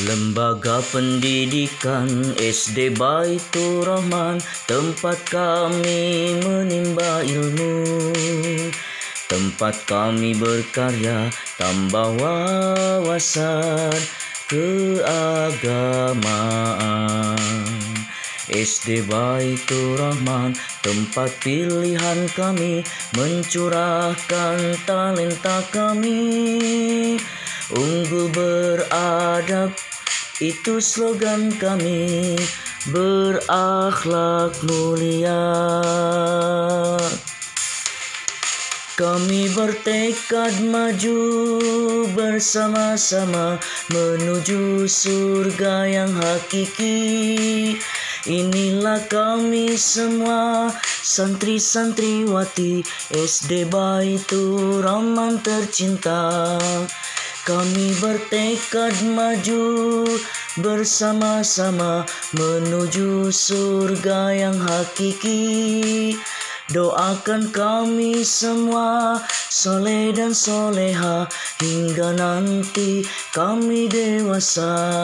Lembaga Pendidikan SD Baitur Rahman, tempat kami menimba ilmu, tempat kami berkarya, tambah wawasan keagamaan. SD Baitur Rahman, tempat pilihan kami, mencurahkan talenta kami. Unggul beradab, itu slogan kami, berakhlak mulia. Kami bertekad maju bersama-sama menuju surga yang hakiki. Inilah kami semua, santri-santriwati SD Baitur Rahman tercinta. Kami bertekad maju bersama-sama menuju surga yang hakiki. Doakan kami semua soleh dan soleha hingga nanti kami dewasa.